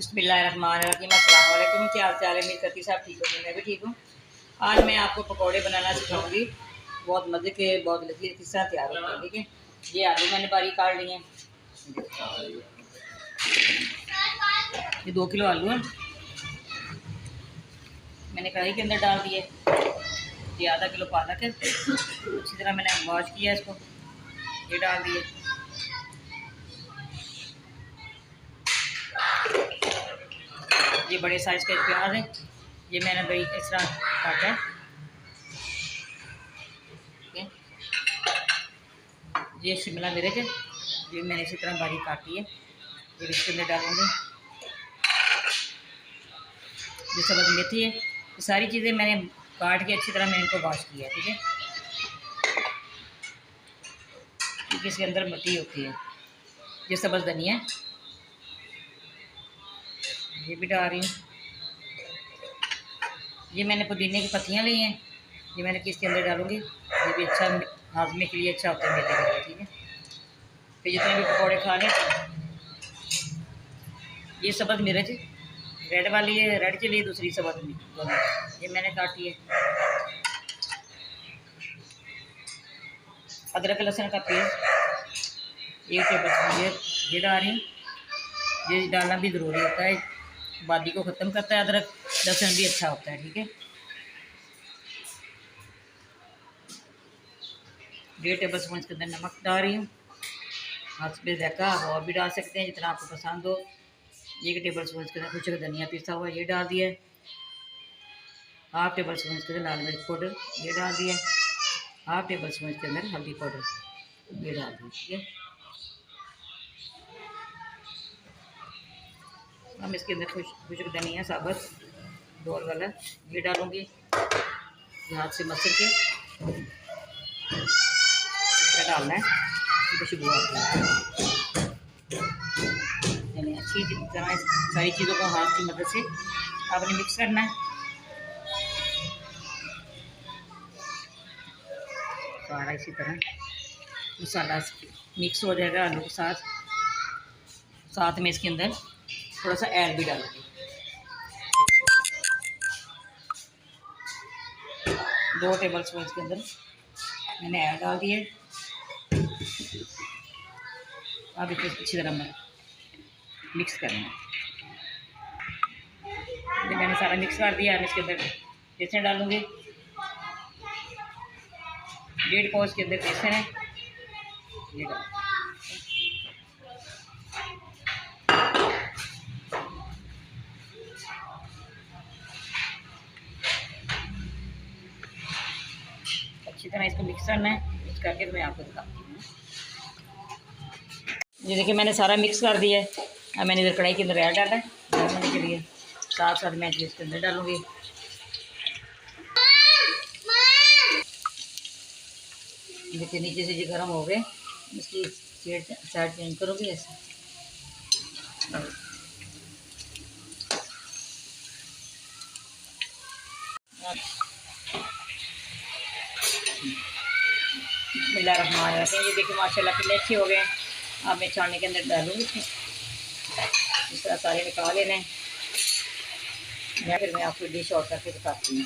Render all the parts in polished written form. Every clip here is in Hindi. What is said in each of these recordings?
बिस्मिल्लाहिर्रहमानिर्रहीम। अस्सलाम वालेकुम। क्या हाल चाल है? उम्मीद करती सब ठीक होगी, मैं भी ठीक हूँ। आज मैं आपको पकौड़े बनाना सिखाऊंगी। बहुत मज़े के, बहुत लजीज किस तरह तैयार होते हैं। ठीक है, ये आलू मैंने बारीक काट लिए हैं। ये 2 किलो आलू है, मैंने कढ़ाई के अंदर डाल दिए। ये आधा किलो पालक है, अच्छी तरह मैंने वॉश किया इसको, ये डाल दिए। ये बड़े साइज़ का प्याज है, ये मैंने बारीक इस तरह काटा है। ये शिमला मिर्च है, ये मैंने इसी तरह बारीक काटी है, ये इसके अंदर डालूंगी। ये सब्ज़ मेथी है, ये सारी चीज़ें मैंने काट के अच्छी तरह मैंने इनको वॉश किया है। ठीक है, क्योंकि इसके अंदर मिट्टी होती है। ये सब्ज़ धनिया है, ये भी डाल रही हूँ। ये मैंने पुदीने की पत्तियाँ ली हैं, ये मैंने इसके अंदर डालूंगी। ये भी अच्छा हाजमे के लिए अच्छा होता है मेरे के लिए। ठीक है, फिर जितने भी पकौड़े खा लें। ये सब्ज़ मिर्च रेड वाली है, रेड चिली, दूसरी सब्ज़ मिर्च ये मैंने काटी है। अदरक लहसुन का पेस्ट 1 टेबल स्पून ये डाल रही हूँ। ये डालना भी ज़रूरी होता है, बादी को ख़त्म करता है। अदरक लहसुन भी अच्छा होता है। ठीक है, 1.5 टेबल स्पून इसके अंदर नमक डाल रही हूँ। हाथ पे जायका आप और भी डाल सकते हैं जितना आपको पसंद हो। 1 टेबल स्पून इसके अंदर कुछ धनिया पिसा हुआ ये डाल दिया। 1/2 टेबल स्पून इसके अंदर लाल मिर्च पाउडर ये डाल दिया। 1/2 टेबल स्पून इसके अंदर हल्दी पाउडर ये डाल दी। ठीक है, हम इसके अंदर खुशक धनिया साबुत डोर वाला ये डालूँगी। हाथ से मसल के इसका डालना है, खुशबू आती है। यानी अच्छी तरह सारी चीज़ों को हाथ की मदद से आपने मिक्स करना है। सारा इसी तरह मसाला मिक्स हो जाएगा आलू के साथ। साथ में इसके अंदर थोड़ा सा ऐड भी डालूंगी। 2 टेबल स्पून इसके अंदर मैंने ऐड डाल दिए। अब इसको अच्छी तरह मिक्स करना है। ये मैंने सारा मिक्स कर दिया है। इसके अंदर बेसन डालूंगी। 1.5 पाव के अंदर बेसन है, ये डाल। अच्छी तरह इसको मिक्स करना है। मिक्स करके मैं आपको दिखाती हूँ। ये देखिए मैंने सारा मिक्स कर दिया है। अब मैंने इधर कढ़ाई के अंदर ऐड डाला है गर्म होने के लिए। साथ साथ मैं इसके अंदर डालूँगी। देखिए नीचे से ये गर्म हो गए, इसकी साइड चेंज करूँगी ऐसे। बिस्मिल्लाहिर्रहमानिर्रहीम। ये देखिए माशाल्लाह कितने अच्छे हो गए हैं। अब मैं छानने के अंदर डालूँगी, इस तरह सारे निकाल लेने हैं। या फिर मैं आपको डिश आउट करके दिखाती हूँ।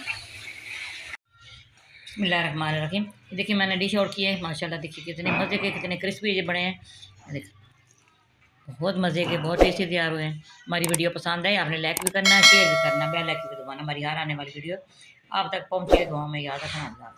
बिस्मिल्लाहिर्रहमानिर्रहीम। देखिए मैंने डिश आउट किया है। माशाल्लाह देखिए कितने मज़े के, कितने क्रिस्पी ये बने हैं। देखिए बहुत मज़े के, बहुत टेस्टी तैयार हुए हैं। हमारी वीडियो पसंद आए आपने लाइक भी करना है, शेयर भी करना, बेल आइकन भी दबाना, हमारी हर आने वाली वीडियो आप तक पहुँचे। दुआ में याद रखना।